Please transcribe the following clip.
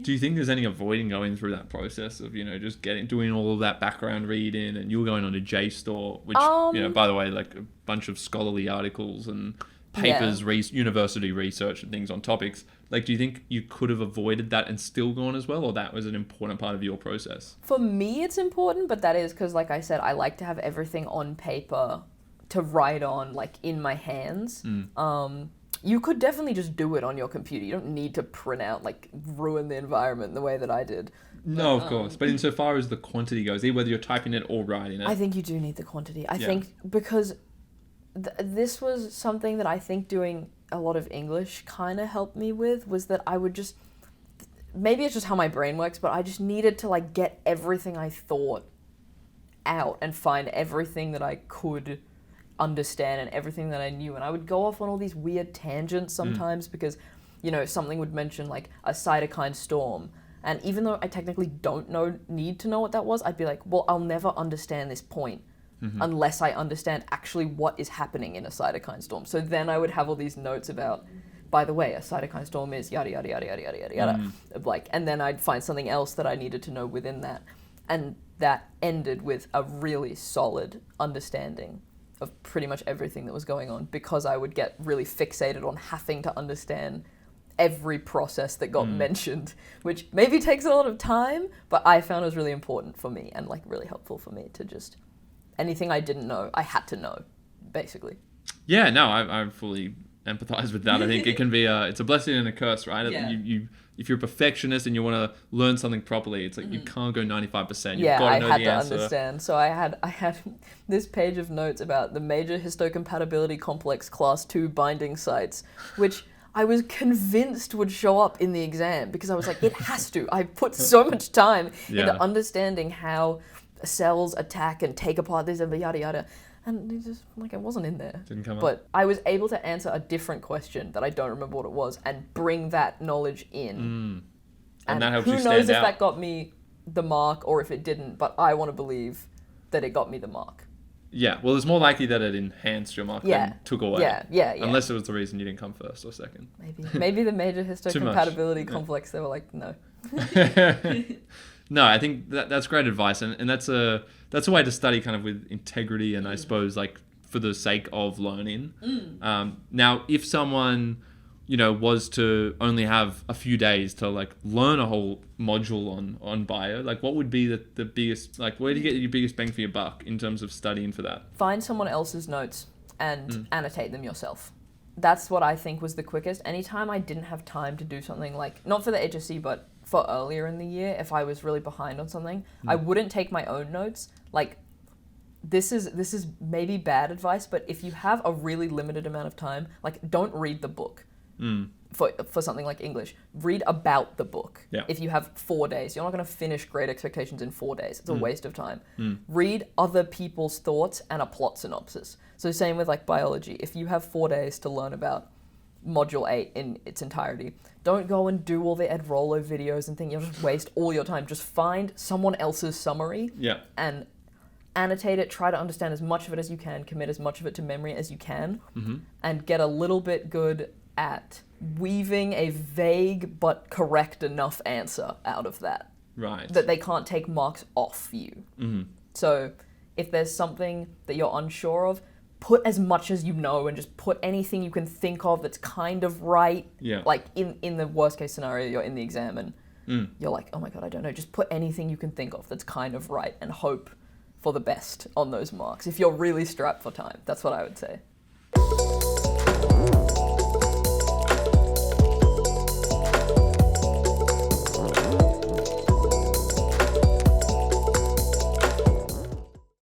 Do you think there's any avoiding going through that process of, just doing all of that background reading, and you were going on to JSTOR, which, by the way, like a bunch of scholarly articles and papers, university research and things on topics. Like, do you think you could have avoided that and still gone as well, or that was an important part of your process? For me, it's important, but that is because, like I said, I like to have everything on paper to write on, like, in my hands. You could definitely just do it on your computer. You don't need to print out, like, ruin the environment the way that I did. No, of course. But insofar as the quantity goes, whether you're typing it or writing it. I think you do need the quantity. I think because this was something that I think doing a lot of English kind of helped me with, was that I would just... Maybe it's just how my brain works, but I just needed to, like, get everything I thought out and find everything that I could understand and everything that I knew. And I would go off on all these weird tangents sometimes because, something would mention like a cytokine storm. And even though I technically don't need to know what that was, I'd be like, well, I'll never understand this point unless I understand actually what is happening in a cytokine storm. So then I would have all these notes about, by the way, a cytokine storm is yada, yada, yada, yada, yada, yada, yada. Like, and then I'd find something else that I needed to know within that. And that ended with a really solid understanding of pretty much everything that was going on, because I would get really fixated on having to understand every process that got mentioned, which maybe takes a lot of time, but I found it was really important for me and like really helpful for me to just, anything I didn't know, I had to know, basically. Yeah, no, I fully empathize with that. I think it can be it's a blessing and a curse, right? Yeah. If you're a perfectionist and you want to learn something properly, it's like you can't go 95%. You've Yeah, got to I know had the to answer. understand. So I had this page of notes about the major histocompatibility complex class 2 binding sites, which I was convinced would show up in the exam because I was like, it has to. I put so much time into understanding how cells attack and take apart this and yada yada. And it just, like, it wasn't in there. Didn't come up. But I was able to answer a different question that I don't remember what it was and bring that knowledge in. And that helps you who stand knows if out. that got me the mark or if it didn't, but I want to believe that it got me the mark. Yeah, well, it's more likely that it enhanced your mark than took away. Yeah. Unless it was the reason you didn't come first or second. Maybe the major histocompatibility complex, they were like, no. No, I think that's great advice, and that's a way to study kind of with integrity, and I suppose like for the sake of learning. Now, if someone was to only have a few days to like learn a whole module on bio, like what would be the biggest, like where do you get your biggest bang for your buck in terms of studying for that? Find someone else's notes and annotate them yourself. That's what I think was the quickest. Anytime I didn't have time to do something like, not for the HSC, but for earlier in the year, if I was really behind on something, I wouldn't take my own notes. Like, this is maybe bad advice, but if you have a really limited amount of time, like, don't read the book. For something like English, read about the book. Yeah. If you have 4 days, you're not going to finish Great Expectations in 4 days. It's a waste of time. Read other people's thoughts and a plot synopsis. So same with like biology. If you have 4 days to learn about Module 8 in its entirety, don't go and do all the Ed Rollo videos and think you'll just waste all your time. Just find someone else's summary and annotate it, try to understand as much of it as you can, commit as much of it to memory as you can, and get a little bit good at weaving a vague but correct enough answer out of that. Right. That they can't take marks off you. So if there's something that you're unsure of, put as much as you know and just put anything you can think of that's kind of right. Yeah. Like in the worst case scenario, you're in the exam and you're like, oh my God, I don't know. Just put anything you can think of that's kind of right and hope for the best on those marks. If you're really strapped for time, that's what I would say.